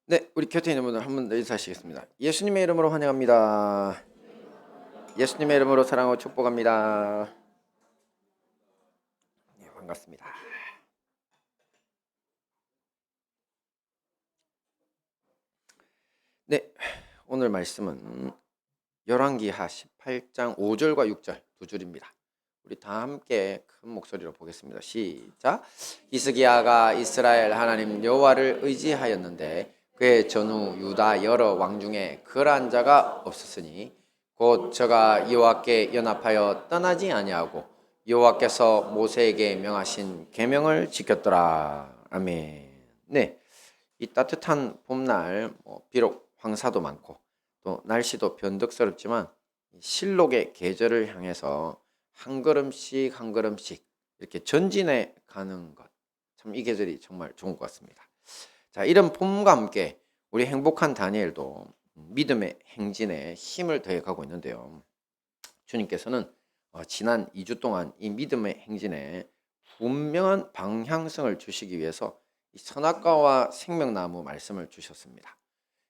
네, 우리 곁에 있는 분들 한 번 더 인사하시겠습니다. 예수님의 이름으로 환영합니다. 예수님의 이름으로 사랑하고 축복합니다. 네, 반갑습니다. 네, 오늘 말씀은 열왕기하 18장 5절과 6절 두 줄입니다. 우리 다 함께 큰 목소리로 보겠습니다. 시작. 히스기야가 이스라엘 하나님 여호와를 의지하였는데 그의 전후 유다 여러 왕 중에 그러한 자가 없었으니 곧 저가 여호와께 연합하여 떠나지 아니하고 여호와께서 모세에게 명하신 계명을 지켰더라. 아멘. 네, 이 따뜻한 봄날 비록 황사도 많고 또 날씨도 변덕스럽지만 실록의 계절을 향해서 한 걸음씩 한 걸음씩 이렇게 전진해 가는 것, 참 이 계절이 정말 좋은 것 같습니다. 자, 이런 봄과 함께 우리 행복한 다니엘도 믿음의 행진에 힘을 더해 가고 있는데요. 주님께서는 지난 2주 동안 이 믿음의 행진에 분명한 방향성을 주시기 위해서 이 선악과와 생명나무 말씀을 주셨습니다.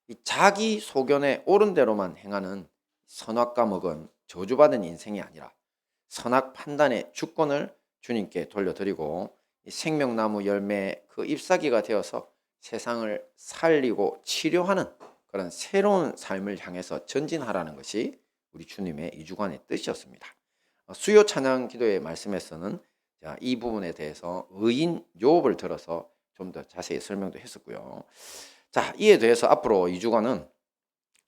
이 자기 소견에 옳은 대로만 행하는 선악과 먹은 저주받은 인생이 아니라 선악 판단의 주권을 주님께 돌려드리고 이 생명나무 열매의 그 잎사귀가 되어서 세상을 살리고 치료하는 그런 새로운 삶을 향해서 전진하라는 것이 우리 주님의 이 주간의 뜻이었습니다. 수요 찬양 기도의 말씀에서는 이 부분에 대해서 의인 욥을 들어서 좀 더 자세히 설명도 했었고요. 자, 이에 대해서 앞으로 이 주간은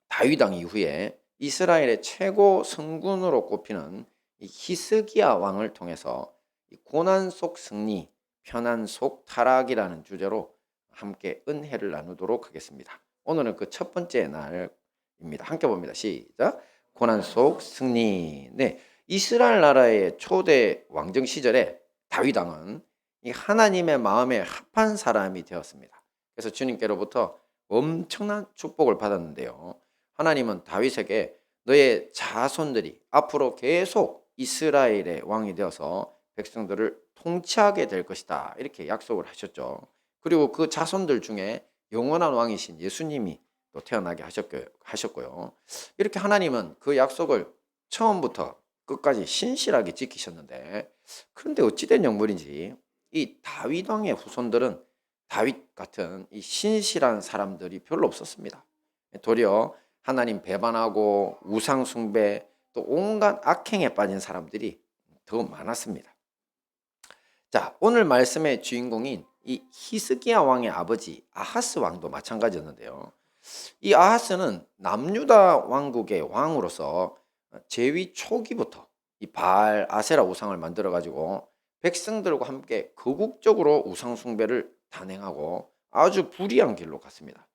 다윗 왕 이후에 이스라엘의 최고 성군으로 꼽히는 이 히스기야 왕을 통해서 이 고난 속 승리, 편안 속 타락이라는 주제로 함께 은혜를 나누도록 하겠습니다. 오늘은 그 첫 번째 날입니다. 함께 봅니다. 시작. 고난 속 승리. 네, 이스라엘 나라의 초대 왕정 시절에 다윗 왕은 이 하나님의 마음에 합한 사람이 되었습니다. 그래서 주님께로부터 엄청난 축복을 받았는데요. 하나님은 다윗에게 너의 자손들이 앞으로 계속 이스라엘의 왕이 되어서 백성들을 통치하게 될 것이다. 이렇게 약속을 하셨죠. 그리고 그 자손들 중에 영원한 왕이신 예수님이 또 태어나게 하셨고요. 이렇게 하나님은 그 약속을 처음부터 끝까지 신실하게 지키셨는데, 그런데 어찌된 영물인지 이 다윗 왕의 후손들은 다윗 같은 이 신실한 사람들이 별로 없었습니다. 도리어 하나님 배반하고 우상 숭배 또 온갖 악행에 빠진 사람들이 더 많았습니다. 자, 오늘 말씀의 주인공인 이 히스기야 왕의 아버지 아하스 왕도 마찬가지였는데요. 이 아하스는 남유다 왕국의 왕으로서 제위 초기부터 이 바알 아세라 우상을 만들어 가지고 백성들과 함께 거국적으로 우상 숭배를 단행하고 아주 불의한 길로 갔습니다.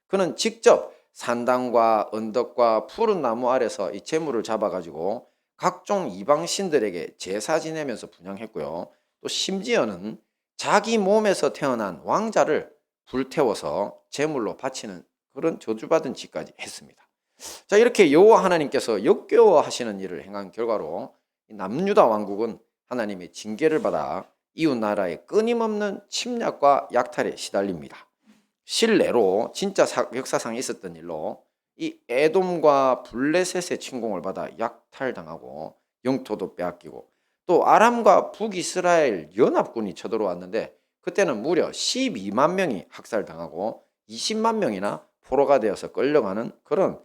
그는 직접 산당과 언덕과 푸른 나무 아래서 이 재물을 잡아 가지고 각종 이방 신들에게 제사 지내면서 분향했고요. 또 심지어는 자기 몸에서 태어난 왕자를 불태워서 제물로 바치는 그런 저주받은 짓까지 했습니다. 자, 이렇게 여호와 하나님께서 역겨워하시는 일을 행한 결과로 남유다 왕국은 하나님의 징계를 받아 이웃 나라의 끊임없는 침략과 약탈에 시달립니다. 실내로 진짜 역사상에 있었던 일로 이 에돔과 블레셋의 침공을 받아 약탈당하고 영토도 빼앗기고 또 아람과 북이스라엘 연합군이 쳐들어왔는데 그때는 무려 12만 명이 학살당하고 20만 명이나 포로가 되어서 끌려가는 그런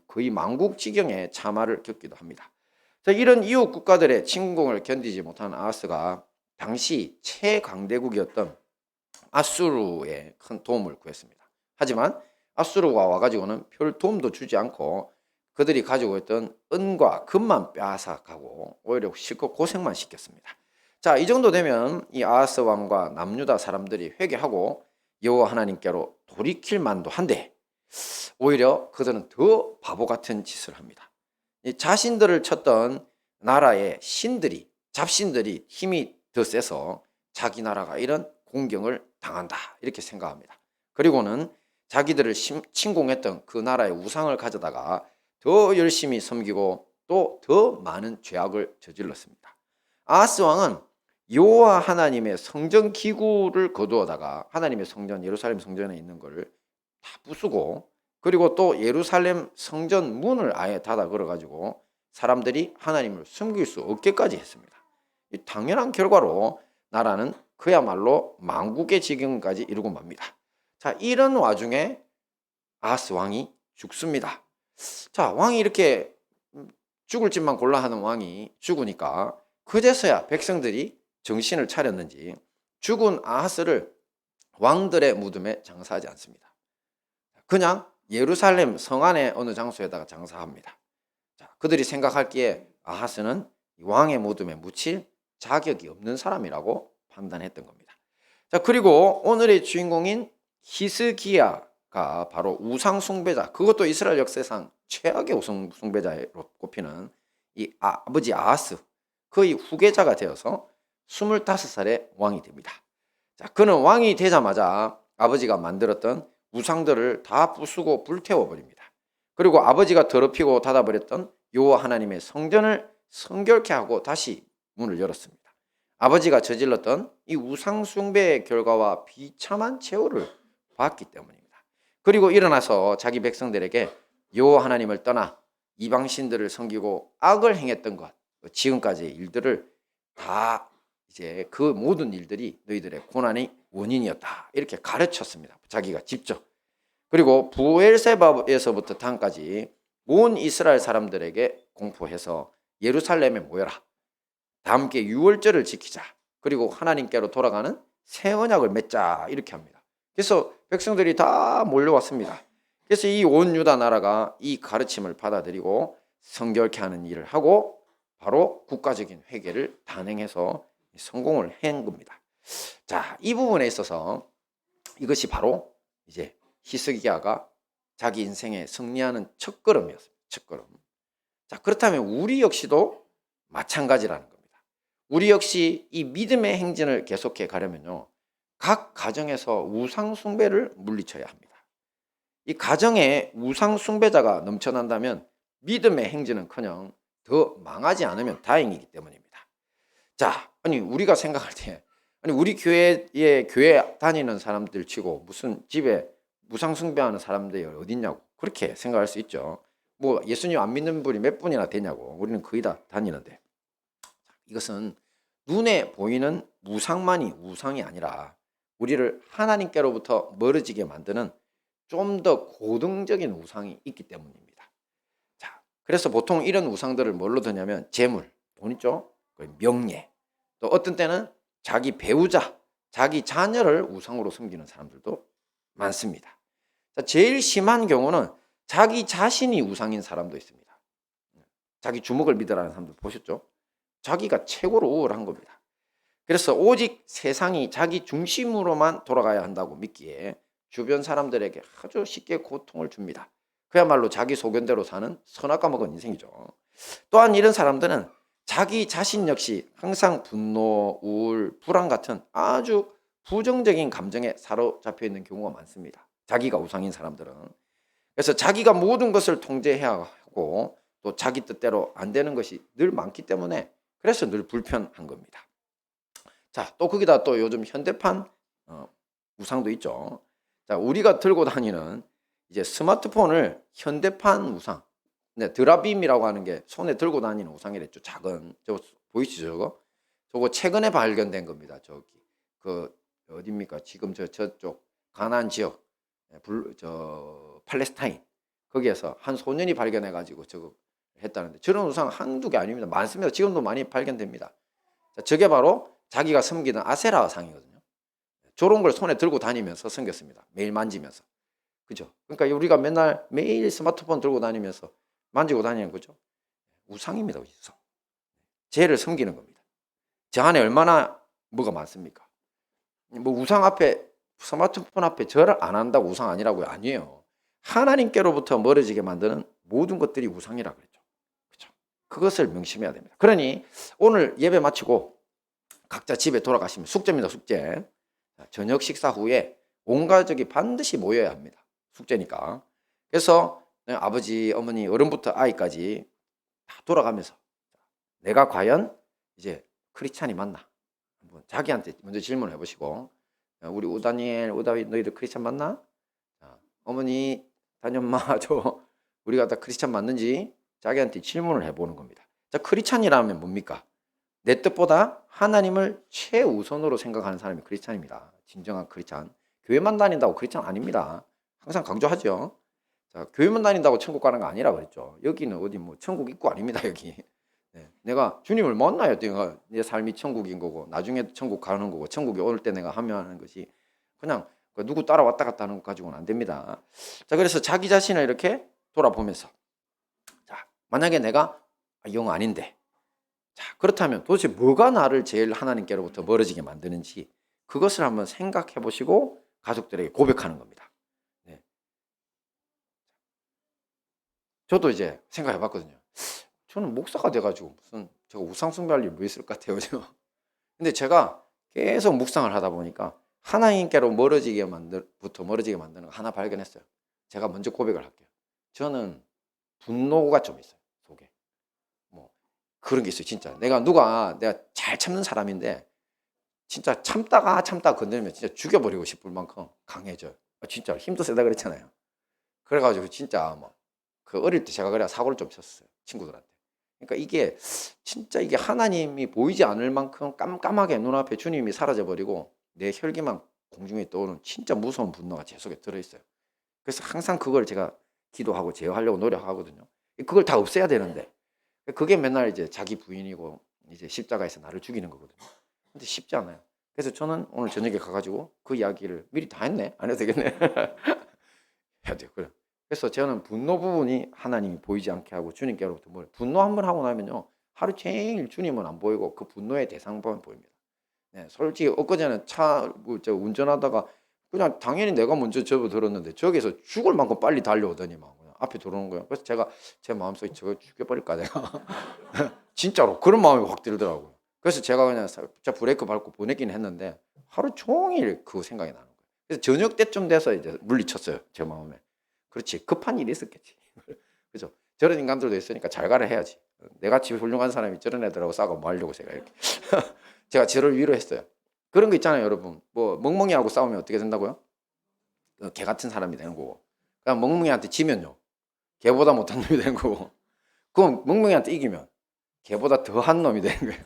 거의 망국지경의 참화를 겪기도 합니다. 이런 이웃 국가들의 침공을 견디지 못한 아하스가 당시 최강대국이었던 아수르의 큰 도움을 구했습니다. 하지만 아수르가 와가지고는 별 도움도 주지 않고 그들이 가지고 있던 은과 금만 빼앗아가고 오히려 실컷 고생만 시켰습니다. 자, 이 정도 되면 이 아하스 왕과 남유다 사람들이 회개하고 여호와 하나님께로 돌이킬 만도 한데 오히려 그들은 더 바보 같은 짓을 합니다. 이 자신들을 쳤던 나라의 신들이 잡신들이 힘이 더 세서 자기 나라가 이런 공경을 당한다 이렇게 생각합니다. 그리고는 자기들을 침공했던 그 나라의 우상을 가져다가 더 열심히 섬기고 또 더 많은 죄악을 저질렀습니다. 아하스 왕은 여호와 하나님의 성전 기구를 거두어다가 하나님의 성전 예루살렘 성전에 있는 것을 다 부수고, 그리고 또 예루살렘 성전 문을 아예 닫아 걸어가지고 사람들이 하나님을 숨길 수 없게까지 했습니다. 이 당연한 결과로 나라는 그야말로 망국의 지경까지 이르고 맙니다. 자, 이런 와중에 아하스 왕이 죽습니다. 자, 왕이 이렇게 죽을 짓만 골라 하는 왕이 죽으니까 그제서야 백성들이 정신을 차렸는지 죽은 아하스를 왕들의 무덤에 장사하지 않습니다. 그냥 예루살렘 성 안의 어느 장소에다가 장사합니다. 자, 그들이 생각하기에 아하스는 왕의 무덤에 묻힐 자격이 없는 사람이라고 판단했던 겁니다. 자, 그리고 오늘의 주인공인 히스기야가 바로 우상 숭배자, 그것도 이스라엘 역사상 최악의 우상 숭배자로 꼽히는 이 아버지 아하스, 그의 후계자가 되어서 25살의 왕이 됩니다. 자, 그는 왕이 되자마자 아버지가 만들었던 우상들을 다 부수고 불태워 버립니다. 그리고 아버지가 더럽히고 닫아버렸던 여호와 하나님의 성전을 성결케 하고 다시 문을 열었습니다. 아버지가 저질렀던 이 우상 숭배의 결과와 비참한 최후를 봤기 때문입니다. 그리고 일어나서 자기 백성들에게 여호와 하나님을 떠나 이방 신들을 섬기고 악을 행했던 것, 지금까지의 일들을 다 이제 그 모든 일들이 너희들의 고난의 원인이었다, 이렇게 가르쳤습니다. 자기가 직접. 그리고 부엘세바에서부터 단까지 온 이스라엘 사람들에게 공포해서 예루살렘에 모여라, 다 함께 유월절을 지키자, 그리고 하나님께로 돌아가는 새 언약을 맺자, 이렇게 합니다. 그래서 백성들이 다 몰려왔습니다. 그래서 이 온 유다 나라가 이 가르침을 받아들이고 성결케 하는 일을 하고 바로 국가적인 회개를 단행해서 성공을 한 겁니다. 자, 이 부분에 있어서 이것이 바로 이제 히스기야가 자기 인생에 승리하는 첫걸음이었습니다. 첫걸음. 자, 그렇다면 우리 역시도 마찬가지라는 겁니다. 우리 역시 이 믿음의 행진을 계속해 가려면요, 각 가정에서 우상 숭배를 물리쳐야 합니다. 이 가정에 우상 숭배자가 넘쳐난다면 믿음의 행진은커녕 더 망하지 않으면 다행이기 때문입니다. 자, 아니 우리가 생각할 때, 아니 우리 교회에 교회 다니는 사람들 치고 무슨 집에 우상 숭배하는 사람들이 어딨냐고 그렇게 생각할 수 있죠. 뭐 예수님 안 믿는 분이 몇 분이나 되냐고. 우리는 거의 다 다니는데, 이것은 눈에 보이는 우상만이 우상이 아니라 우리를 하나님께로부터 멀어지게 만드는 좀 더 고등적인 우상이 있기 때문입니다. 자, 그래서 보통 이런 우상들을 뭘로 드냐면 재물, 돈 있죠? 명예, 또 어떤 때는 자기 배우자, 자기 자녀를 우상으로 섬기는 사람들도 많습니다. 자, 제일 심한 경우는 자기 자신이 우상인 사람도 있습니다. 자기 주먹을 믿으라는 사람들 보셨죠? 자기가 최고로 우월한 겁니다. 그래서 오직 세상이 자기 중심으로만 돌아가야 한다고 믿기에 주변 사람들에게 아주 쉽게 고통을 줍니다. 그야말로 자기 소견대로 사는 선악 까먹은 인생이죠. 또한 이런 사람들은 자기 자신 역시 항상 분노, 우울, 불안 같은 아주 부정적인 감정에 사로잡혀 있는 경우가 많습니다. 자기가 우상인 사람들은. 그래서 자기가 모든 것을 통제해야 하고 또 자기 뜻대로 안 되는 것이 늘 많기 때문에 그래서 늘 불편한 겁니다. 자, 또 거기다 또 요즘 현대판 우상도 있죠. 자, 우리가 들고 다니는 이제 스마트폰을 현대판 우상, 네, 드라빔이라고 하는 게 손에 들고 다니는 우상이랬죠. 작은, 저거 보이시죠? 저거 최근에 발견된 겁니다. 저기 그 어디입니까? 지금 저쪽 가나안 지역, 팔레스타인 거기에서 한 소년이 발견해가지고 저거 했다는데, 저런 우상 한두 개 아닙니다. 많습니다. 지금도 많이 발견됩니다. 자, 저게 바로 자기가 섬기는 아세라 상이거든요. 저런 걸 손에 들고 다니면서 섬겼습니다. 매일 만지면서. 그죠? 그러니까 우리가 맨날 매일 스마트폰 들고 다니면서 만지고 다니는 거죠. 우상입니다. 우상. 죄를 섬기는 겁니다. 저 안에 얼마나 뭐가 많습니까? 뭐 우상 앞에, 스마트폰 앞에 절을 안 한다고 우상 아니라고요? 아니에요. 하나님께로부터 멀어지게 만드는 모든 것들이 우상이라고 그랬죠. 그렇죠? 그것을 명심해야 됩니다. 그러니 오늘 예배 마치고 각자 집에 돌아가시면 숙제입니다. 숙제. 저녁 식사 후에 온 가족이 반드시 모여야 합니다. 숙제니까. 그래서 아버지, 어머니, 어른부터 아이까지 다 돌아가면서 내가 과연 이제 크리스찬이 맞나? 한번 자기한테 먼저 질문해 보시고, 우리 우다니엘, 우다윗 너희들 크리스찬 맞나? 어머니, 다녀엄마, 저 우리가 다 크리스찬 맞는지 자기한테 질문을 해보는 겁니다. 자, 크리스찬이라면 뭡니까? 내 뜻보다 하나님을 최우선으로 생각하는 사람이 크리스찬입니다. 진정한 크리스찬. 교회만 다닌다고 크리스찬 아닙니다. 항상 강조하죠. 자, 교회만 다닌다고 천국 가는 거 아니라 그랬죠. 여기는 어디 뭐 천국 입구 아닙니다, 여기. 네, 내가 주님을 만나야 내가 내 삶이 천국인 거고 나중에 천국 가는 거고 천국에 올 때 내가 하면 하는 것이 그냥 누구 따라왔다 갔다 하는 것 가지고는 안 됩니다. 자, 그래서 자기 자신을 이렇게 돌아보면서 자, 만약에 내가 영 아닌데 자, 그렇다면 도대체 뭐가 나를 제일 하나님께로부터 멀어지게 만드는지 그것을 한번 생각해 보시고 가족들에게 고백하는 겁니다. 네. 저도 이제 생각해 봤거든요. 저는 목사가 돼가지고 무슨 제가 우상 숭배할 일이 뭐 있을 것 같아요. 근데 제가 계속 묵상을 하다 보니까 하나님께로 멀어지게 만드는 거 하나 발견했어요. 제가 먼저 고백을 할게요. 저는 분노가 좀 있어요, 속에. 뭐 그런 게 있어요, 진짜. 내가 잘 참는 사람인데 진짜 참다가 건드리면 진짜 죽여버리고 싶을 만큼 강해져요. 진짜 힘도 세다 그랬잖아요. 그래가지고 진짜 그 어릴 때 제가 그래 사고를 좀 쳤어요, 친구들한테. 그러니까 이게 진짜 이게 하나님이 보이지 않을 만큼 깜깜하게 눈앞에 주님이 사라져버리고 내 혈기만 공중에 떠오르는 진짜 무서운 분노가 제 속에 들어있어요. 그래서 항상 그걸 제가 기도하고 제어하려고 노력하거든요. 그걸 다 없애야 되는데 그게 맨날 이제 자기 부인이고 이제 십자가에서 나를 죽이는 거거든요. 근데 쉽지 않아요. 그래서 저는 오늘 저녁에 가가지고 그 이야기를 미리 다 했네. 안 해도 되겠네. 해야 돼요. 그래. 그래서 저는 분노 부분이 하나님이 보이지 않게 하고 주님께로부터 분노 한 번 하고 나면요 하루 종일 주님은 안 보이고 그 분노의 대상만 보입니다. 네, 솔직히 엊그제는 저 운전하다가 그냥 당연히 내가 먼저 접어들었는데 저기서 죽을 만큼 빨리 달려오더니 막 그냥 앞에 들어오는 거예요. 그래서 제가 제 마음속에 저거 죽여버릴까 내가 진짜로 그런 마음이 확 들더라고요. 그래서 제가 그냥 살짝 브레이크 밟고 보내긴 했는데 하루 종일 그 생각이 나는 거예요. 그래서 저녁 때쯤 돼서 이제 물리쳤어요, 제 마음에. 그렇지, 급한 일이 있었겠지. 그죠? 저런 인간들도 있으니까 잘 가라 해야지. 내같이 훌륭한 사람이 저런 애들하고 싸고 뭐 하려고 제가 이렇게 제가 저를 위로했어요. 그런 거 있잖아요, 여러분. 뭐 멍멍이하고 싸우면 어떻게 된다고요? 개 같은 사람이 되는 거고. 그냥 멍멍이한테 지면요, 개보다 못한 놈이 되는 거고. 그럼 멍멍이한테 이기면 개보다 더한 놈이 되는 거예요.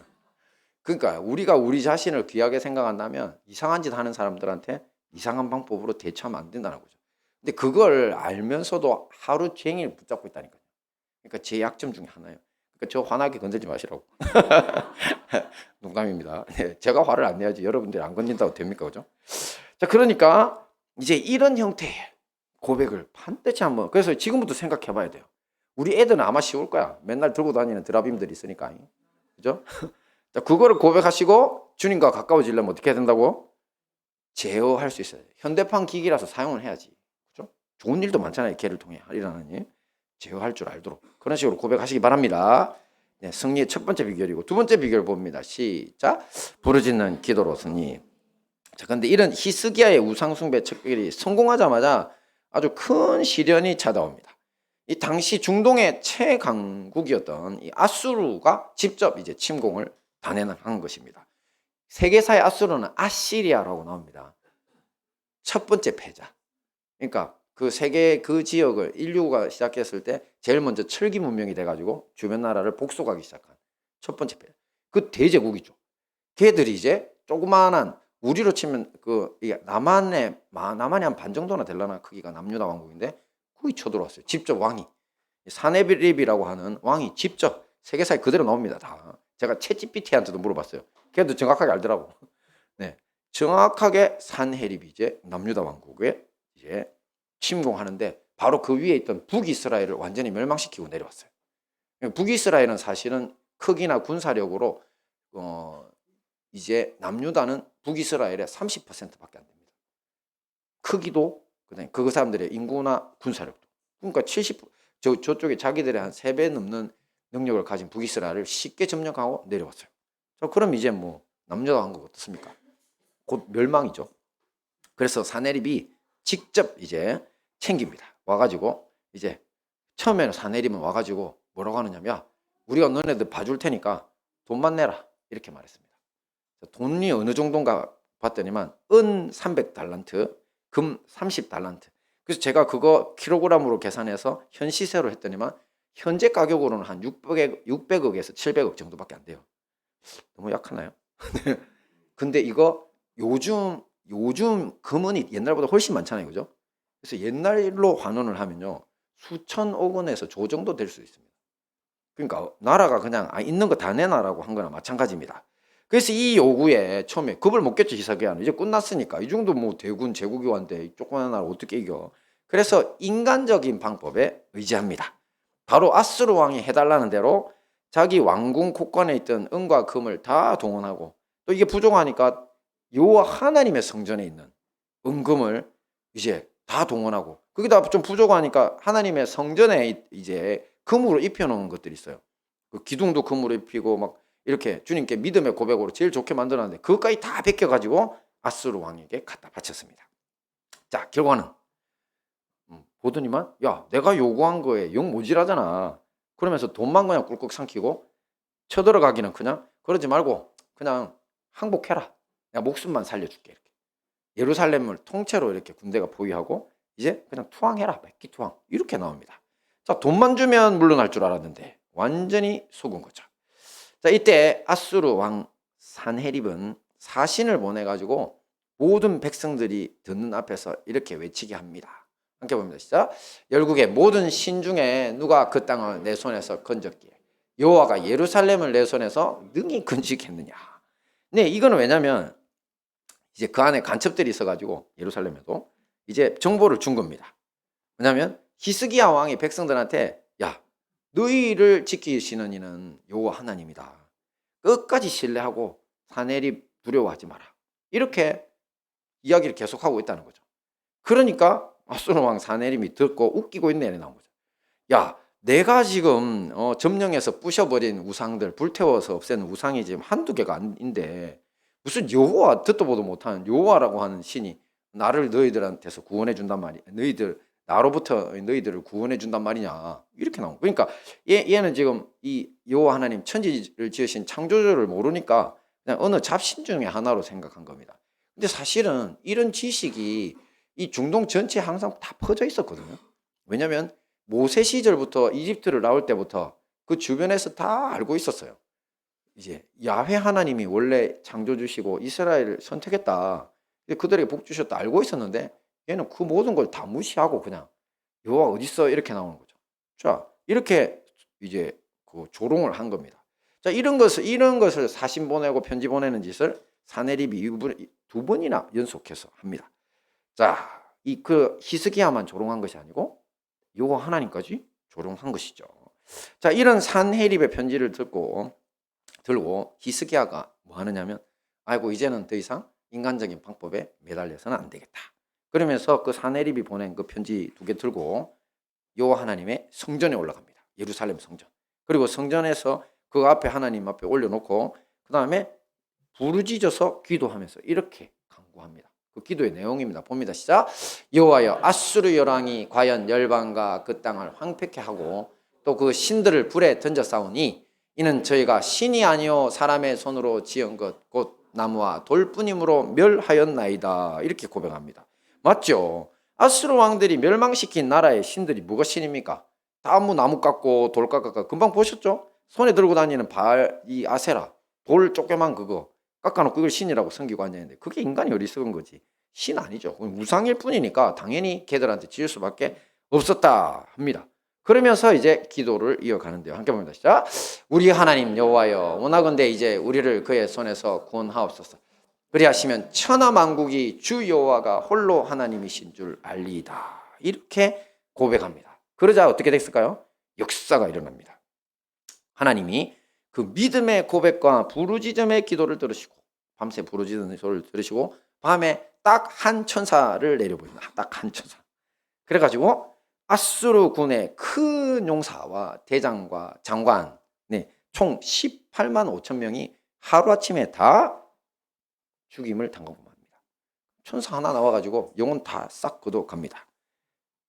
그러니까 우리가 우리 자신을 귀하게 생각한다면 이상한 짓 하는 사람들한테 이상한 방법으로 대처하면 안 된다는 거죠. 근데 그걸 알면서도 하루 종일 붙잡고 있다니까요. 그러니까 제 약점 중에 하나예요. 그러니까 저 화나게 건들지 마시라고. 농담입니다. 네, 제가 화를 안 내야지 여러분들이 안 건진다고 됩니까, 그죠? 자, 그러니까 이제 이런 형태의 고백을 반드시 한번. 그래서 지금부터 생각해봐야 돼요. 우리 애들은 아마 쉬울 거야. 맨날 들고 다니는 드라빔들이 있으니까, 그죠? 자, 그거를 고백하시고 주님과 가까워지려면 어떻게 해야 된다고? 제어할 수 있어야 돼요. 현대판 기기라서 사용을 해야지. 그죠? 좋은 일도 많잖아요. 걔를 통해 일어나는 일. 제어할 줄 알도록 그런 식으로 고백하시기 바랍니다. 네, 승리의 첫 번째 비결이고 두 번째 비결 봅니다. 시작. 부르짖는 기도로 승리. 자, 근데 이런 히스기야의 우상숭배 척결이 성공하자마자 아주 큰 시련이 찾아옵니다. 이 당시 중동의 최강국이었던 이 아수르가 직접 이제 침공을 단행한 것입니다. 세계사의 아수르는 아시리아라고 나옵니다. 첫 번째 패자. 그러니까 그 세계 그 지역을 인류가 시작했을 때 제일 먼저 철기 문명이 돼가지고 주변 나라를 복속하기 시작한 첫 번째 패자. 그 대제국이죠. 걔들이 이제 조그마한 우리로 치면 그 남한이 한 반 정도나 되려나 크기가 남유다 왕국인데 거기 쳐들어왔어요. 직접 왕이 사네립이라고 하는 왕이 직접 세계사에 그대로 나옵니다. 다 제가 챗GPT한테도 물어봤어요. 걔도 정확하게 알더라고. 네, 정확하게 산헤립이 이제 남유다 왕국에 이제 침공하는데 바로 그 위에 있던 북이스라엘을 완전히 멸망시키고 내려왔어요. 북이스라엘은 사실은 크기나 군사력으로 이제 남유다는 북이스라엘의 30%밖에 안 됩니다. 크기도 그다음에 그 사람들의 인구나 군사력도. 그러니까 저쪽에 자기들의 한 3배 넘는 능력을 가진 북이스라엘을 쉽게 점령하고 내려왔어요. 그럼 이제 뭐 남유다 왕국 어떻습니까? 곧 멸망이죠. 그래서 사네립이 직접 이제 챙깁니다. 와가지고 이제 처음에는 사네립은 와가지고 뭐라고 하느냐면 우리가 너네들 봐줄 테니까 돈만 내라 이렇게 말했습니다. 돈이 어느 정도인가 봤더니만 은 300달란트, 금 30달란트. 그래서 제가 그거 킬로그램으로 계산해서 현 시세로 했더니만 현재 가격으로는 한 600억에서 700억 정도밖에 안 돼요. 너무 약하나요? 근데 이거 요즘 금은이 옛날보다 훨씬 많잖아요, 그죠? 그래서 옛날로 환원을 하면요 수천억 원에서 조 정도 될 수 있습니다. 그러니까 나라가 그냥 있는 거 다 내놔라고 한 거나 마찬가지입니다. 그래서 이 요구에 처음에 겁을 먹겠죠, 히스기야는. 이제 끝났으니까 이 정도 뭐 대군 제국이 왔는데 조그마한 나라 어떻게 이겨? 그래서 인간적인 방법에 의지합니다. 바로 아수르 왕이 해달라는 대로 자기 왕궁 곳간에 있던 은과 금을 다 동원하고, 또 이게 부족하니까 여호와 하나님의 성전에 있는 은금을 이제 다 동원하고, 그게 다 좀 부족하니까 하나님의 성전에 이제 금으로 입혀놓은 것들이 있어요. 그 기둥도 금으로 입히고 막 이렇게 주님께 믿음의 고백으로 제일 좋게 만들었는데 그것까지 다 베껴가지고 아수르 왕에게 갖다 바쳤습니다. 자, 결과는 보더니만 야 내가 요구한 거에 영 모질하잖아. 그러면서 돈만 그냥 꿀꺽 삼키고 쳐들어가기는 그냥 그러지 말고 그냥 항복해라. 내가 목숨만 살려줄게. 이렇게 예루살렘을 통째로 이렇게 군대가 보유하고 이제 그냥 투항해라. 백기투항 이렇게 나옵니다. 자, 돈만 주면 물러날 줄 알았는데 완전히 속은 거죠. 자, 이때 아수르 왕 산헤립은 사신을 보내가지고 모든 백성들이 듣는 앞에서 이렇게 외치게 합니다. 함께 봅니다. 시작. 열국의 모든 신 중에 누가 그 땅을 내 손에서 건졌기에 여호와가 예루살렘을 내 손에서 능히 건지겠느냐. 네, 이거는 왜냐면 이제 그 안에 간첩들이 있어가지고 예루살렘에도 이제 정보를 준 겁니다. 왜냐하면 히스기야 왕이 백성들한테 야 너희를 지키시는 이는 여호와 하나님이다. 끝까지 신뢰하고 산헤립 두려워하지 마라. 이렇게 이야기를 계속하고 있다는 거죠. 그러니까 아수르 왕 산헤립이 듣고 웃기고 있네 나온 거죠. 야 내가 지금 점령해서 부셔버린 우상들 불태워서 없애는 우상이 지금 한두 개가 아닌데 무슨 여호와 듣도 보도 못하는 여호와라고 하는 신이 나를 너희들한테서 구원해 준단 말이야. 나로부터 너희들을 구원해 준단 말이냐. 이렇게 나온 거예요. 그러니까 얘는 지금 이 여호와 하나님 천지를 지으신 창조주를 모르니까 그냥 어느 잡신 중에 하나로 생각한 겁니다. 근데 사실은 이런 지식이 이 중동 전체에 항상 다 퍼져 있었거든요. 왜냐하면 모세 시절부터 이집트를 나올 때부터 그 주변에서 다 알고 있었어요. 이제 야훼 하나님이 원래 창조주시고 이스라엘을 선택했다. 그들에게 복 주셨다 알고 있었는데 얘는 그 모든 걸 다 무시하고 그냥 여호와 어디 있어 이렇게 나오는 거죠. 자, 이렇게 이제 그 조롱을 한 겁니다. 자, 이런 것을 사신 보내고 편지 보내는 짓을 사내립이 두 번이나 연속해서 합니다. 자, 이 그 히스기야만 조롱한 것이 아니고 여호와 하나님까지 조롱한 것이죠. 자, 이런 산헤립의 편지를 들고 히스기야가 뭐 하느냐면 아이고 이제는 더 이상 인간적인 방법에 매달려서는 안 되겠다. 그러면서 그 산헤립이 보낸 그 편지 두 개 들고 여호와 하나님의 성전에 올라갑니다. 예루살렘 성전. 그리고 성전에서 그 앞에 하나님 앞에 올려놓고 그 다음에 부르짖어서 기도하면서 이렇게 간구합니다. 그 기도의 내용입니다. 봅니다. 시작. 여호와여 아수르 열왕이 과연 열방과 그 땅을 황폐케 하고 또 그 신들을 불에 던져 싸우니 이는 저희가 신이 아니요 사람의 손으로 지은 것 곧 나무와 돌뿐이므로 멸하였나이다. 이렇게 고백합니다. 맞죠? 아수르 왕들이 멸망시킨 나라의 신들이 뭐가 신입니까? 다 나무 깎고 돌 깎아가 금방 보셨죠? 손에 들고 다니는 이 아세라 돌 조그만 그거 깎아놓고 이걸 신이라고 섬기고 앉아있는데 그게 인간이 어리석은 거지 신 아니죠. 우상일 뿐이니까 당연히 걔들한테 지을 수밖에 없었다 합니다. 그러면서 이제 기도를 이어가는데요. 함께 봅니다. 시작. 우리 하나님 여호와여 원하건대 이제 우리를 그의 손에서 구원하옵소서. 그리하시면 천하만국이 주 여호와가 홀로 하나님이신 줄 알리이다. 이렇게 고백합니다. 그러자 어떻게 됐을까요? 역사가 일어납니다. 하나님이 그 믿음의 고백과 부르짖음의 기도를 들으시고 밤새 부르짖는 소리를 들으시고 밤에 딱 한 천사를 내려보입니다. 딱 한 천사. 그래가지고 아수르 군의 큰 용사와 대장과 장관 총 18만 5천 명이 하루아침에 다 죽임을 당하고 맙니다. 천사 하나 나와가지고 영혼 다 싹 걷어갑니다.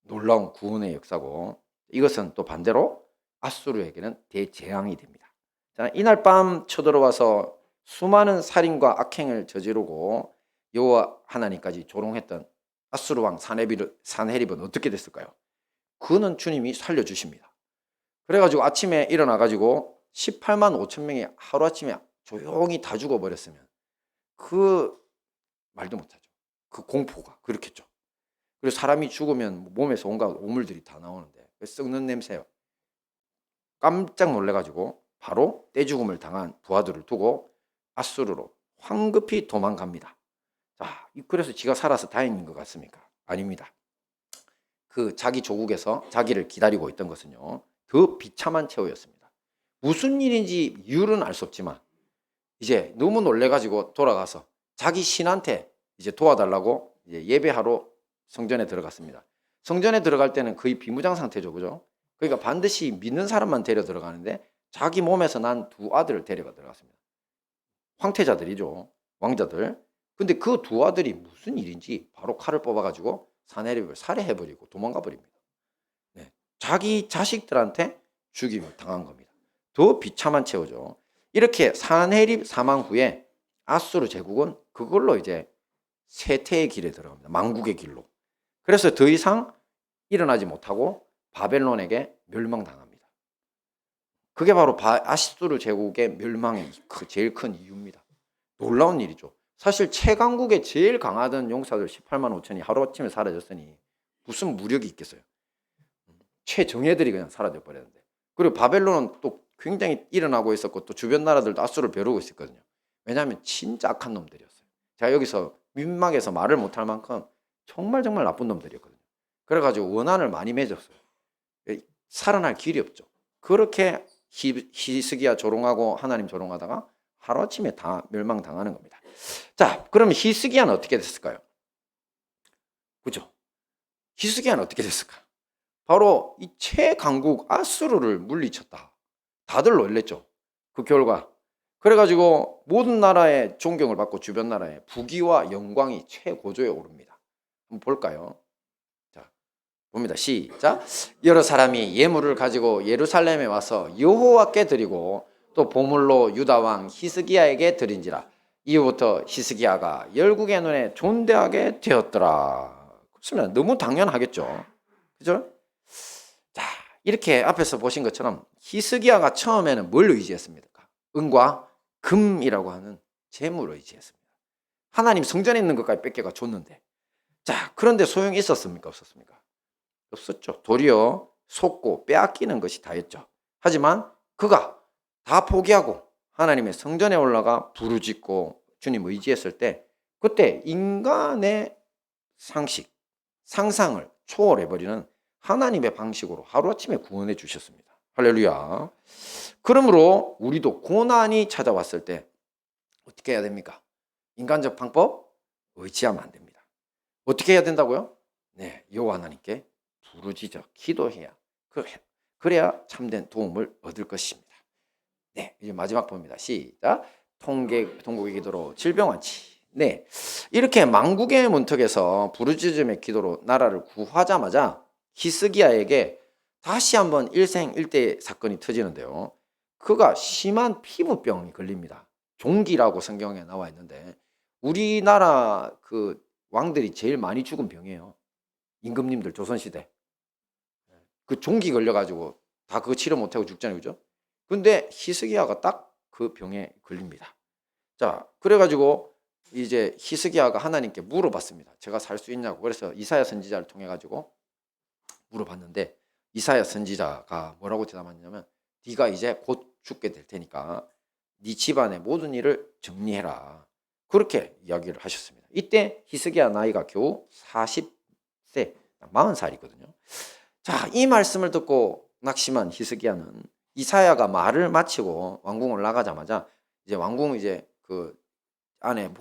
놀라운 구원의 역사고 이것은 또 반대로 아수르에게는 대재앙이 됩니다. 자, 이날 밤 쳐들어와서 수많은 살인과 악행을 저지르고 여호와 하나님까지 조롱했던 아수르 왕 산헤립은 어떻게 됐을까요? 그는 주님이 살려주십니다. 그래가지고 아침에 일어나가지고 18만 5천 명이 하루아침에 조용히 다 죽어버렸으면 그 말도 못하죠. 그 공포가 그렇겠죠. 그리고 사람이 죽으면 몸에서 온갖 오물들이 다 나오는데 썩는 냄새 깜짝 놀래가지고 바로 떼죽음을 당한 부하들을 두고 아수르로 황급히 도망갑니다. 자, 그래서 지가 살아서 다행인 것 같습니까? 아닙니다. 그 자기 조국에서 자기를 기다리고 있던 것은요, 더 비참한 최후였습니다. 무슨 일인지 이유는 알 수 없지만 이제 너무 놀래가지고 돌아가서 자기 신한테 이제 도와달라고 이제 예배하러 성전에 들어갔습니다. 성전에 들어갈 때는 거의 비무장 상태죠, 그죠? 그러니까 반드시 믿는 사람만 데려 들어가는데 자기 몸에서 난 두 아들을 데려가 들어갔습니다. 황태자들이죠, 왕자들. 근데 그 두 아들이 무슨 일인지 바로 칼을 뽑아가지고 산헤립을 살해해버리고 도망가 버립니다. 네. 자기 자식들한테 죽임을 당한 겁니다. 더 비참한 최후죠. 이렇게 산헤립 사망 후에 아수르 제국은 그걸로 이제 쇠퇴의 길에 들어갑니다. 망국의 길로. 그래서 더 이상 일어나지 못하고 바벨론에게 멸망당합니다. 그게 바로 아수르 제국의 멸망의 제일 큰 이유입니다. 놀라운 일이죠. 사실 최강국의 제일 강하던 용사들 18만 5천이 하루아침에 사라졌으니 무슨 무력이 있겠어요. 최정예들이 그냥 사라져 버렸는데. 그리고 바벨론은 또 굉장히 일어나고 있었고 또 주변 나라들도 아수르를 벼르고 있었거든요. 왜냐하면 진짜 악한 놈들이었어요. 제가 여기서 민망해서 말을 못할 만큼 정말 나쁜 놈들이었거든요. 그래가지고 원한을 많이 맺었어요. 살아날 길이 없죠. 그렇게 히스기야 조롱하고 하나님 조롱하다가 하루아침에 다 멸망당하는 겁니다. 자, 그럼 히스기야는 어떻게 됐을까요? 그죠? 히스기야는 어떻게 됐을까? 바로 이 최강국 아수르를 물리쳤다. 다들 놀랬죠. 그 결과. 그래가지고 모든 나라의 존경을 받고 주변 나라의 부귀와 영광이 최고조에 오릅니다. 한번 볼까요? 자, 봅니다. 시작. 여러 사람이 예물을 가지고 예루살렘에 와서 여호와께 드리고 또 보물로 유다 왕 히스기야에게 드린지라. 이후부터 히스기야가 열국의 눈에 존대하게 되었더라. 그렇습니다. 너무 당연하겠죠. 그죠? 자, 이렇게 앞에서 보신 것처럼 히스기야가 처음에는 뭘 의지했습니까? 은과 금이라고 하는 재물을 의지했습니다. 하나님 성전에 있는 것까지 뺏겨가 줬는데, 자, 그런데 소용이 있었습니까? 없었습니까? 없었죠. 도리어 속고 빼앗기는 것이 다였죠. 하지만 그가 다 포기하고 하나님의 성전에 올라가 부르짖고 주님 의지했을 때, 그때 인간의 상식, 상상을 초월해버리는 하나님의 방식으로 하루아침에 구원해 주셨습니다. 할렐루야. 그러므로 우리도 고난이 찾아왔을 때 어떻게 해야 됩니까? 인간적 방법 의지하면 안 됩니다. 어떻게 해야 된다고요? 네, 여호와 하나님께 부르짖어 기도해야, 그래야 참된 도움을 얻을 것입니다. 네, 이제 마지막 봅니다. 시작. 통곡의 기도로 질병완치. 네, 이렇게 만국의 문턱에서 부르짖음의 기도로 나라를 구하자마자 히스기야에게 다시 한번 일생일대 사건이 터지는데요. 그가 심한 피부병이 걸립니다. 종기라고 성경에 나와 있는데 우리나라 그 왕들이 제일 많이 죽은 병이에요. 임금님들 조선시대. 그 종기 걸려가지고 다 그거 치료 못하고 죽잖아요. 그죠? 근데 히스기야가 딱 그 병에 걸립니다. 자, 그래가지고 이제 히스기야가 하나님께 물어봤습니다. 제가 살 수 있냐고. 그래서 이사야 선지자를 통해 가지고 물어봤는데 이사야 선지자가 뭐라고 대답했냐면, 네가 이제 곧 죽게 될 테니까 네 집안의 모든 일을 정리해라. 그렇게 이야기를 하셨습니다. 이때 히스기야 나이가 겨우 40세, 40살이거든요. 자, 이 말씀을 듣고 낙심한 히스기야는 이사야가 말을 마치고 왕궁을 나가자마자 이제 왕궁 이제 그 안에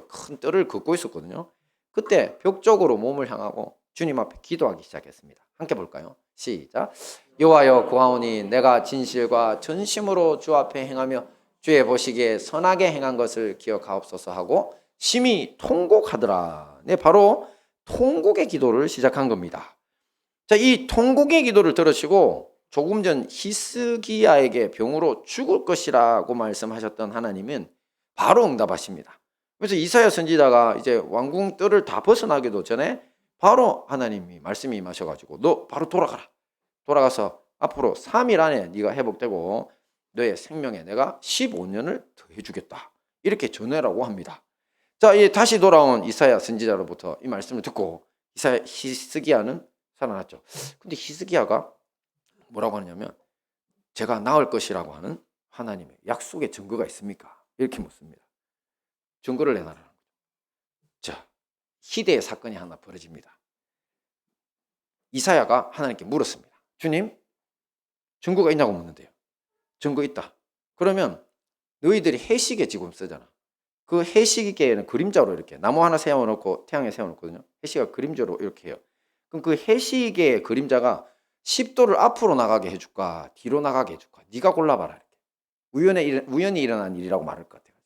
큰 뜰을 긋고 있었거든요. 그때 벽 쪽으로 몸을 향하고 주님 앞에 기도하기 시작했습니다. 함께 볼까요? 시작. 여호와여 구하오니 내가 진실과 전심으로 주 앞에 행하며 주의 보시기에 선하게 행한 것을 기억하옵소서 하고 심히 통곡하더라. 네, 바로 통곡의 기도를 시작한 겁니다. 자, 이 통곡의 기도를 들으시고 조금 전 히스기야에게 병으로 죽을 것이라고 말씀하셨던 하나님은 바로 응답하십니다. 그래서 이사야 선지자가 이제 왕궁 뜰을 다 벗어나기도 전에 바로 하나님이 말씀이 임하셔가지고 너 바로 돌아가라. 돌아가서 앞으로 3일 안에 네가 회복되고 너의 생명에 내가 15년을 더해주겠다. 이렇게 전해라고 합니다. 자, 다시 돌아온 이사야 선지자로부터 이 말씀을 듣고 히스기야는 살아났죠. 근데 히스기야가 뭐라고 하냐면 제가 나을 것이라고 하는 하나님의 약속의 증거가 있습니까? 이렇게 묻습니다. 증거를 내놔라. 자, 희대의 사건이 하나 벌어집니다. 이사야가 하나님께 물었습니다. 주님, 증거가 있냐고 묻는데요. 증거 있다. 그러면 너희들이 해시계 지금 쓰잖아. 그 해시계에는 그림자로 이렇게 나무 하나 세워놓고 태양에 세워놓거든요. 해시계가 그림자로 이렇게 해요. 그럼 그 해시계의 그림자가 10도를 앞으로 나가게 해줄까 뒤로 나가게 해줄까 네가 골라봐라. 이렇게. 우연히 일어난 일이라고 말할 것 같아요.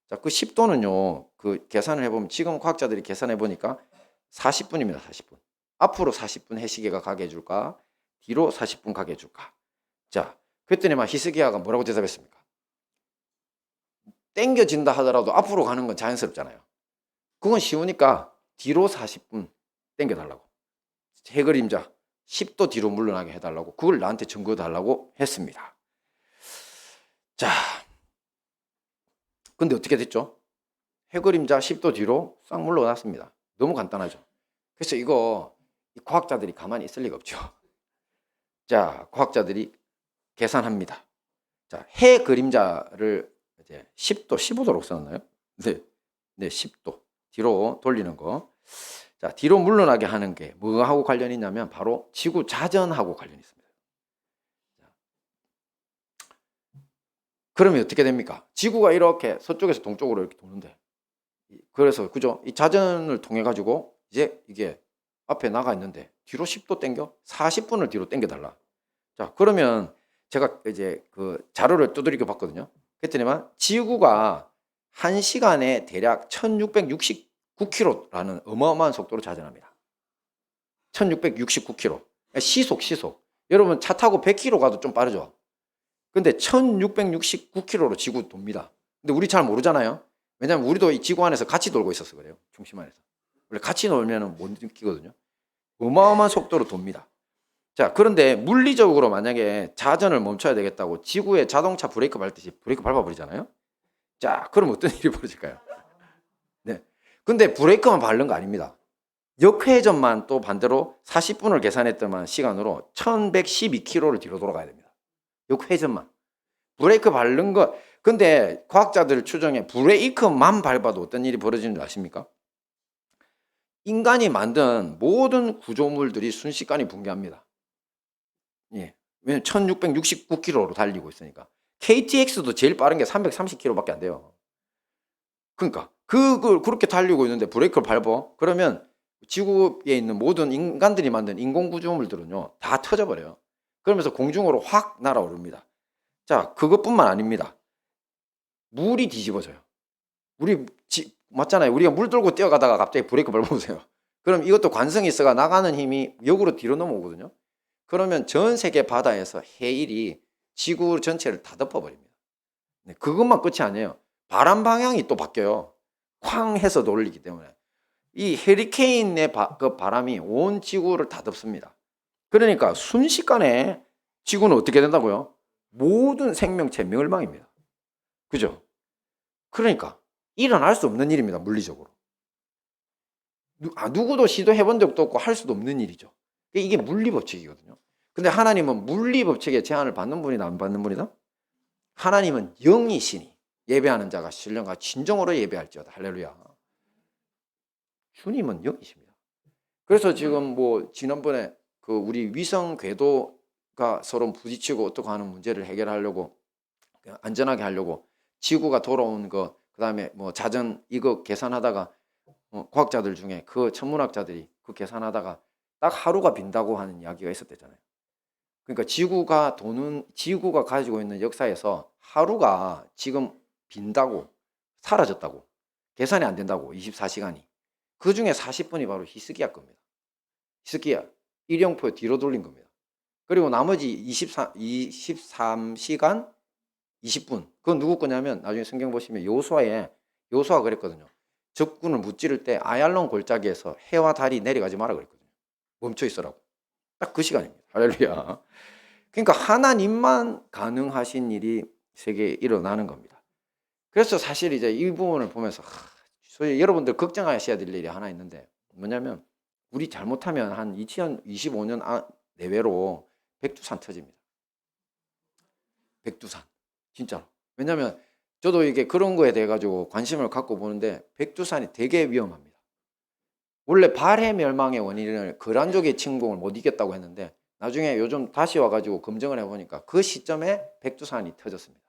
자, 그 10도는요 그 계산을 해보면 지금 과학자들이 계산해보니까 40분입니다. 40분. 앞으로 40분 해시계가 가게 해줄까 뒤로 40분 가게 해줄까. 자, 그랬더니 막 히스기야가 뭐라고 대답했습니까? 땡겨진다 하더라도 앞으로 가는 건 자연스럽잖아요. 그건 쉬우니까 뒤로 40분 땡겨달라고. 해그림자 10도 뒤로 물러나게 해달라고. 그걸 나한테 증거 달라고 했습니다. 자, 근데 어떻게 됐죠? 해그림자 10도 뒤로 싹 물러났습니다. 너무 간단하죠. 그래서 이거 과학자들이 가만히 있을 리가 없죠. 자, 과학자들이 계산합니다. 자, 해 그림자를 이제 10도, 15도로 써놨나요? 네, 10도. 뒤로 돌리는 거. 자, 뒤로 물러나게 하는 게 뭐하고 관련이 있냐면 바로 지구 자전하고 관련이 있습니다. 그러면 어떻게 됩니까? 지구가 이렇게 서쪽에서 동쪽으로 이렇게 도는데, 그래서 그죠? 이 자전을 통해 가지고 이제 이게 앞에 나가 있는데 뒤로 10도 땡겨 40분을 뒤로 땡겨달라. 자, 그러면 제가 이제 그 자료를 두드리고 봤거든요. 그랬더니만 지구가 1시간에 대략 1669km라는 어마어마한 속도로 자전합니다. 1669km. 시속. 여러분 차 타고 100km 가도 좀 빠르죠. 근데 1669km로 지구 돕니다. 근데 우리 잘 모르잖아요. 왜냐면 우리도 이 지구 안에서 같이 돌고 있어서 그래요. 중심 안에서. 원래 같이 놀면 못 느끼거든요. 어마어마한 속도로 돕니다. 자, 그런데 물리적으로 만약에 자전을 멈춰야 되겠다고 지구에 자동차 브레이크 밟듯이 브레이크 밟아버리잖아요. 자, 그럼 어떤 일이 벌어질까요? 네. 근데 브레이크만 밟는 거 아닙니다. 역회전만 또 반대로 40분을 계산했더만 시간으로 1112km를 뒤로 돌아가야 됩니다. 역회전만. 브레이크 밟는 거. 근데 과학자들 추정에 브레이크만 밟아도 어떤 일이 벌어지는 줄 아십니까? 인간이 만든 모든 구조물들이 순식간에 붕괴합니다. 예. 왜냐면 1669km로 달리고 있으니까. KTX도 제일 빠른 게 330km밖에 안 돼요. 그러니까 그걸 그렇게 달리고 있는데 브레이크를 밟아. 그러면 지구에 있는 모든 인간들이 만든 인공 구조물들은요 다 터져버려요. 그러면서 공중으로 확 날아오릅니다. 자, 그것뿐만 아닙니다. 물이 뒤집어져요. 맞잖아요. 우리가 물 들고 뛰어가다가 갑자기 브레이크 밟아보세요. 그럼 이것도 관성이 있어가 나가는 힘이 역으로 뒤로 넘어오거든요. 그러면 전 세계 바다에서 해일이 지구 전체를 다 덮어버립니다. 네, 그것만 끝이 아니에요. 바람 방향이 또 바뀌어요. 쾅 해서 돌리기 때문에. 이 해리케인의 그 바람이 온 지구를 다 덮습니다. 그러니까 순식간에 지구는 어떻게 된다고요? 모든 생명체 멸망입니다. 그죠? 그러니까 일어날 수 없는 일입니다. 물리적으로. 누구도 시도해본 적도 없고 할 수도 없는 일이죠. 이게 물리법칙이거든요. 근데 하나님은 물리법칙에 제한을 받는 분이다 안 받는 분이다? 하나님은 영이시니 예배하는 자가 신령과 진정으로 예배할지어다. 할렐루야. 주님은 영이십니다. 그래서 지금 뭐 지난번에 그 우리 위성 궤도가 서로 부딪히고 어떻게 하는 문제를 해결하려고 안전하게 하려고 지구가 돌아온 거 그다음에 뭐 자전 이거 계산하다가 과학자들 중에 그 천문학자들이 그 계산하다가 딱 하루가 빈다고 하는 이야기가 있었대잖아요. 그러니까 지구가 가지고 있는 역사에서 하루가 지금 빈다고 사라졌다고 계산이 안 된다고 24시간이 그 중에 40분이 바로 히스기야 겁니다. 히스기야 일영포 뒤로 돌린 겁니다. 그리고 나머지 23시간 20분 그건 누구 거냐면 나중에 성경 보시면 요수아가 그랬거든요. 적군을 무찌를 때 아얄론 골짜기에서 해와 달이 내려가지 마라 그랬거든요. 멈춰 있으라고. 딱 그 시간입니다. 할렐루야. 그러니까 하나님만 가능하신 일이 세계에 일어나는 겁니다. 그래서 사실 이제 이 부분을 보면서 소위 여러분들 걱정하셔야 될 일이 하나 있는데 뭐냐면 우리 잘못하면 한 2025년 내외로 백두산 터집니다. 백두산 진짜로. 왜냐하면 저도 이게 그런 거에 대해 가지고 관심을 갖고 보는데 백두산이 되게 위험합니다. 원래 발해 멸망의 원인을 거란족의 침공을 못 이겼다고 했는데 나중에 요즘 다시 와가지고 검증을 해보니까 그 시점에 백두산이 터졌습니다.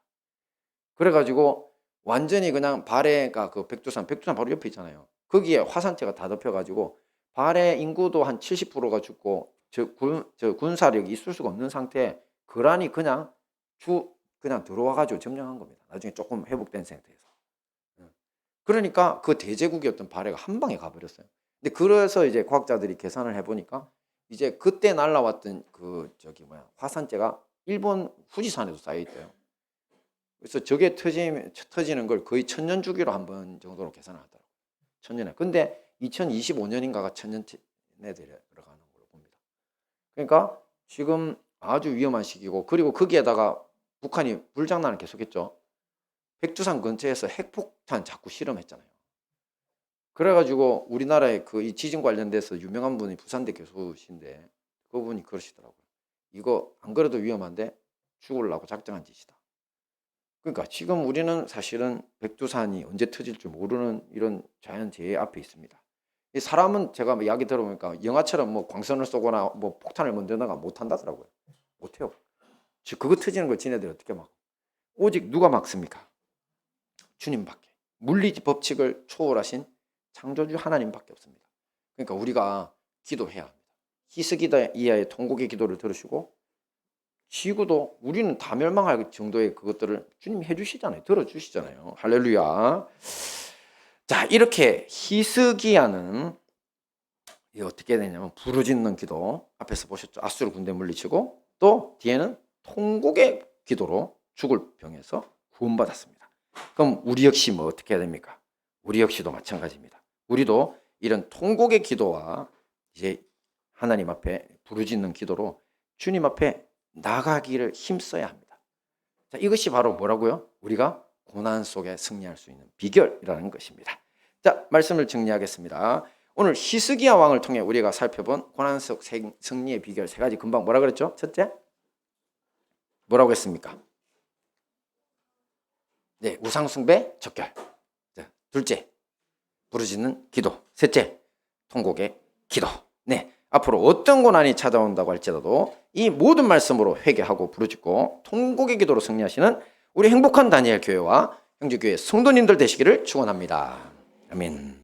그래가지고 완전히 그냥 발해가 그 백두산 바로 옆에 있잖아요. 거기에 화산재가 다 덮여가지고 발해 인구도 한 70%가 죽고 저 군사력이 있을 수가 없는 상태에 거란이 그냥 들어와가지고 점령한 겁니다. 나중에 조금 회복된 상태에서. 그러니까 그 대제국이었던 발해가 한 방에 가버렸어요. 근데 그래서 이제 과학자들이 계산을 해보니까 이제 그때 날라왔던 화산재가 일본 후지산에도 쌓여 있대요. 그래서 저게 터지는 걸 거의 1000년 주기로 한 번 정도로 계산을 하더라고요. 1000년에. 근데 2025년인가가 1000년째 들어가는 걸로 봅니다. 그러니까 지금 아주 위험한 시기고, 그리고 거기에다가 북한이 불장난을 계속했죠. 백두산 근처에서 핵폭탄 자꾸 실험했잖아요. 그래가지고 우리나라에 이 지진 관련돼서 유명한 분이 부산대 교수신데 그분이 그러시더라고요. 이거 안 그래도 위험한데 죽으려고 작정한 짓이다. 그러니까 지금 우리는 사실은 백두산이 언제 터질 줄 모르는 이런 자연재해 앞에 있습니다. 이 사람은 제가 이야기 들어보니까 영화처럼 뭐 광선을 쏘거나 뭐 폭탄을 만들거나 못한다더라고요. 못해요. 그거 터지는 걸 지네들이 어떻게 막. 오직 누가 막습니까? 주님밖에. 물리 법칙을 초월하신 창조주 하나님밖에 없습니다. 그러니까 우리가 기도해야 합니다. 히스기야의 통곡의 기도를 들으시고, 지구도 우리는 다 멸망할 정도의 그것들을 주님이 해주시잖아요. 들어주시잖아요. 할렐루야. 자, 이렇게 히스기야는 어떻게 되냐면 부르짖는 기도, 앞에서 보셨죠. 아수르 군대 물리치고, 또 뒤에는 통곡의 기도로 죽을 병에서 구원받았습니다. 그럼 우리 역시 뭐 어떻게 해야 됩니까? 우리 역시도 마찬가지입니다. 우리도 이런 통곡의 기도와 이제 하나님 앞에 부르짖는 기도로 주님 앞에 나가기를 힘써야 합니다. 자, 이것이 바로 뭐라고요? 우리가 고난 속에 승리할 수 있는 비결이라는 것입니다. 자, 말씀을 정리하겠습니다. 오늘 히스기야 왕을 통해 우리가 살펴본 고난 속 승리의 비결 3가지 금방 뭐라 그랬죠? 첫째, 뭐라고 했습니까? 네, 우상숭배 적결. 자, 둘째, 부르짖는 기도. 셋째, 통곡의 기도. 네, 앞으로 어떤 고난이 찾아온다고 할지라도 이 모든 말씀으로 회개하고 부르짖고 통곡의 기도로 승리하시는 우리 행복한 다니엘 교회와 형제교회 성도님들 되시기를 축원합니다. 아멘.